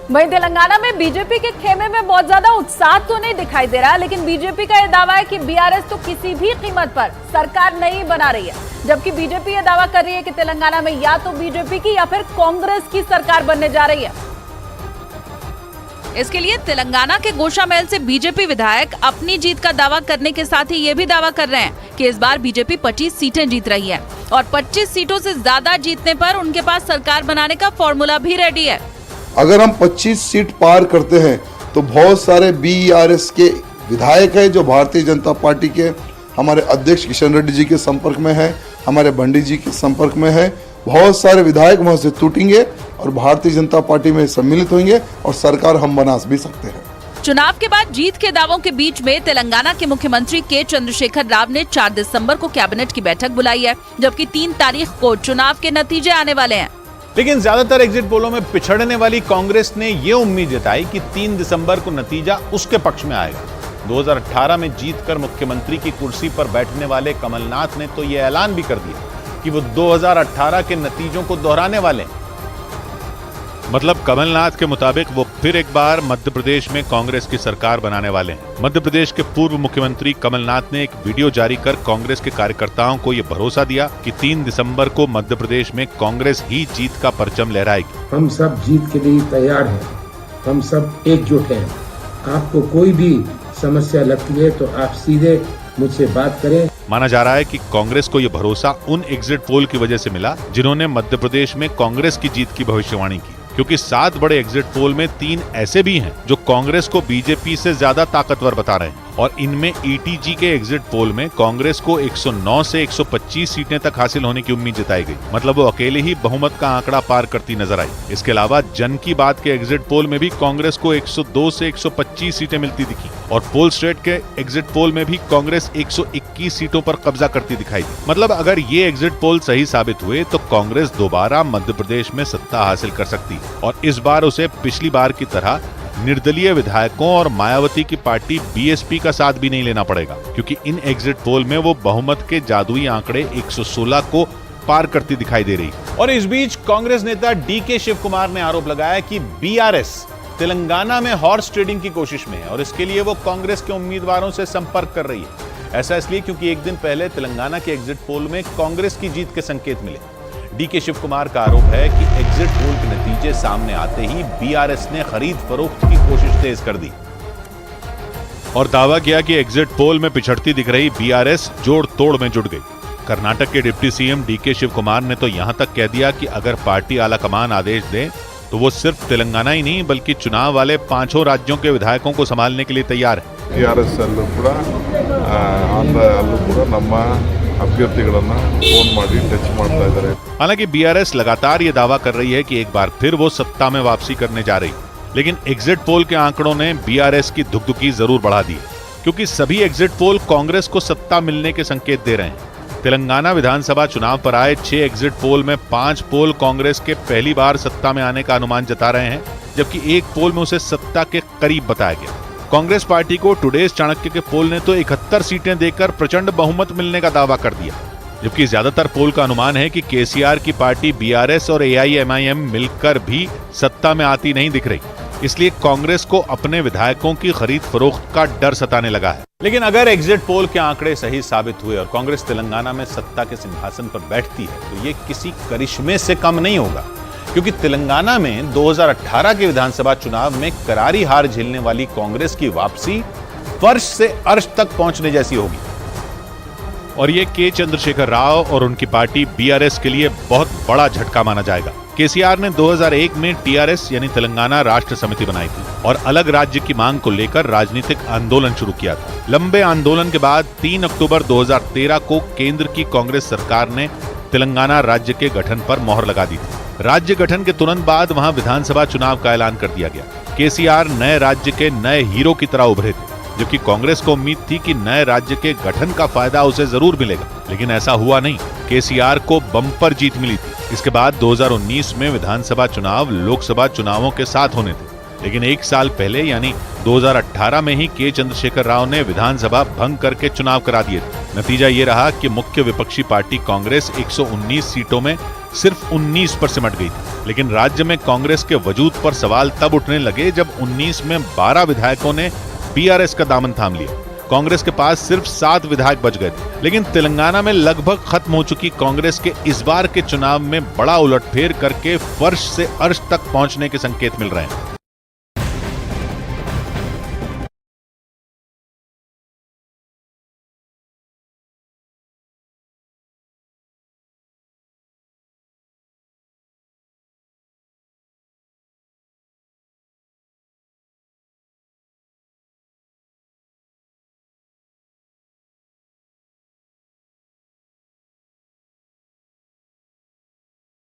वहीं तेलंगाना में बीजेपी के खेमे में बहुत ज्यादा उत्साह तो नहीं दिखाई दे रहा, लेकिन बीजेपी का यह दावा है कि बीआरएस तो किसी भी कीमत पर सरकार नहीं बना रही है, जबकि बीजेपी यह दावा कर रही है कि तेलंगाना में या तो बीजेपी की या फिर कांग्रेस की सरकार बनने जा रही है। इसके लिए तेलंगाना के गोशामहल से बीजेपी विधायक अपनी जीत का दावा करने के साथ ही ये भी दावा कर रहे हैं कि इस बार बीजेपी 25 सीटें जीत रही है और 25 सीटों से ज्यादा जीतने पर उनके पास सरकार बनाने का फॉर्मूला भी रेडी है। अगर हम 25 सीट पार करते हैं तो बहुत सारे बीआरएस के विधायक हैं जो भारतीय जनता पार्टी के हमारे अध्यक्ष किशन रेड्डी जी के संपर्क में है, हमारे भंडी जी के संपर्क में है। बहुत सारे विधायक वहां से टूटेंगे और भारतीय जनता पार्टी में सम्मिलित होंगे और सरकार हम बना भी सकते हैं। चुनाव के बाद जीत के दावों के बीच में तेलंगाना के मुख्यमंत्री के चंद्रशेखर राव ने 4 दिसंबर को कैबिनेट की बैठक बुलाई है, जबकि 3 तारीख को चुनाव के नतीजे आने वाले हैं। लेकिन ज्यादातर एग्जिट पोलों में पिछड़ने वाली कांग्रेस ने ये उम्मीद जताई कि 3 दिसंबर को नतीजा उसके पक्ष में आएगा। 2018 में जीतकर मुख्यमंत्री की कुर्सी पर बैठने वाले कमलनाथ ने तो ये ऐलान भी कर दिया कि वो 2018 के नतीजों को दोहराने वाले हैं। मतलब कमलनाथ के मुताबिक वो फिर एक बार मध्य प्रदेश में कांग्रेस की सरकार बनाने वाले हैं। मध्य प्रदेश के पूर्व मुख्यमंत्री कमलनाथ ने एक वीडियो जारी कर कांग्रेस के कार्यकर्ताओं को ये भरोसा दिया कि 3 दिसंबर को मध्य प्रदेश में कांग्रेस ही जीत का परचम लहराएगी। हम सब जीत के लिए तैयार हैं, हम सब एकजुट हैं। आपको कोई भी समस्या लगती है तो आप सीधे मुझसे बात करें। माना जा रहा है कि कांग्रेस को यह भरोसा उन एग्जिट पोल की वजह से मिला जिन्होंने मध्य प्रदेश में कांग्रेस की जीत की भविष्यवाणी की, क्योंकि 7 बड़े एग्जिट पोल में 3 ऐसे भी हैं जो कांग्रेस को बीजेपी से ज्यादा ताकतवर बता रहे हैं और इनमें ईटीजी के एग्जिट पोल में कांग्रेस को 109 से 125 सीटें तक हासिल होने की उम्मीद जताई गई। मतलब वो अकेले ही बहुमत का आंकड़ा पार करती नजर आई। इसके अलावा जन की बात के एग्जिट पोल में भी कांग्रेस को 102 से 125 सीटें मिलती दिखी और पोल स्ट्रेट के एग्जिट पोल में भी कांग्रेस 121 सीटों पर कब्जा करती दिखाई दी। मतलब अगर ये एग्जिट पोल सही साबित हुए तो कांग्रेस दोबारा मध्य प्रदेश में सत्ता हासिल कर सकती है और इस बार उसे पिछली बार की तरह निर्दलीय विधायकों और मायावती की पार्टी बीएसपी का साथ भी नहीं लेना पड़ेगा, क्योंकि इन एग्जिट पोल में वो बहुमत के जादुई आंकड़े 116 को पार करती दिखाई दे रही। और इस बीच कांग्रेस नेता डीके शिव कुमार ने आरोप लगाया कि बीआरएस तेलंगाना में हॉर्स ट्रेडिंग की कोशिश में है और इसके लिए वो कांग्रेस के उम्मीदवारों से संपर्क कर रही है। ऐसा इसलिए क्योंकि एक दिन पहले तेलंगाना के एग्जिट पोल में कांग्रेस की जीत के संकेत मिले। डीके शिव कुमार का आरोप है कि एग्जिट पोल के नतीजे सामने आते ही बीआरएस ने खरीद फरोख्त की कोशिश तेज कर दी और दावा किया कि एग्जिट पोल में पिछड़ती दिख रही बीआरएस जोड़ तोड़ में जुट गई। कर्नाटक के deputy CM DK Shivakumar ने तो यहां तक कह दिया कि अगर पार्टी आलाकमान आदेश दे तो वो सिर्फ तेलंगाना ही नहीं बल्कि चुनाव वाले 5 राज्यों के विधायकों को संभालने के लिए तैयार है। हालांकि बीआरएस लगातार ये दावा कर रही है कि एक बार फिर वो सत्ता में वापसी करने जा रही, लेकिन एग्जिट पोल के आंकड़ों ने बीआरएस की धुकधुकी जरूर बढ़ा दी, क्योंकि सभी एग्जिट पोल कांग्रेस को सत्ता मिलने के संकेत दे रहे हैं। तेलंगाना विधानसभा चुनाव पर आए 6 एग्जिट पोल में 5 पोल कांग्रेस के पहली बार सत्ता में आने का अनुमान जता रहे हैं, जबकि एक पोल में उसे सत्ता के करीब बताया गया। कांग्रेस पार्टी को टुडेज चाणक्य के पोल ने तो 71 सीटें देकर प्रचंड बहुमत मिलने का दावा कर दिया, जबकि ज्यादातर पोल का अनुमान है कि केसीआर की पार्टी बीआरएस और एआईएमआईएम मिलकर भी सत्ता में आती नहीं दिख रही। इसलिए कांग्रेस को अपने विधायकों की खरीद फरोख्त का डर सताने लगा है। लेकिन अगर एग्जिट पोल के आंकड़े सही साबित हुए और कांग्रेस तेलंगाना में सत्ता के सिंहासन पर बैठती है तो ये किसी करिश्मे से कम नहीं होगा, क्योंकि तेलंगाना में 2018 के विधानसभा चुनाव में करारी हार झेलने वाली कांग्रेस की वापसी फर्श से अर्श तक पहुंचने जैसी होगी। और ये के चंद्रशेखर राव और उनकी पार्टी बीआरएस के लिए बहुत बड़ा झटका माना जाएगा। केसीआर ने 2001 में टीआरएस यानी तेलंगाना राष्ट्र समिति बनाई थी और अलग राज्य की मांग को लेकर राजनीतिक आंदोलन शुरू किया था। लंबे आंदोलन के बाद 3 अक्टूबर 2013 को केंद्र की कांग्रेस सरकार ने तेलंगाना राज्य के गठन पर मोहर लगा दी थी। राज्य गठन के तुरंत बाद वहां विधानसभा चुनाव का ऐलान कर दिया गया। केसीआर नए राज्य के नए हीरो की तरह उभरे थे, जबकि कांग्रेस को उम्मीद थी कि नए राज्य के गठन का फायदा उसे जरूर मिलेगा, लेकिन ऐसा हुआ नहीं। केसीआर को बम्पर जीत मिली थी। इसके बाद 2019 में विधानसभा चुनाव लोकसभा चुनावों के साथ होने थे, लेकिन 1 साल पहले यानी 2018 में ही के चंद्रशेखर राव ने विधानसभा भंग करके चुनाव करा दिए थे। नतीजा ये रहा कि मुख्य विपक्षी पार्टी कांग्रेस 119 सीटों में सिर्फ 19 पर सिमट गई थी। लेकिन राज्य में कांग्रेस के वजूद पर सवाल तब उठने लगे जब 19 में 12 विधायकों ने बीआरएस का दामन थाम लिया। कांग्रेस के पास सिर्फ 7 विधायक बच गए थे। लेकिन तेलंगाना में लगभग खत्म हो चुकी कांग्रेस के इस बार के चुनाव में बड़ा उलटफेर करके फर्श से अर्श तक पहुंचने के संकेत मिल रहे हैं।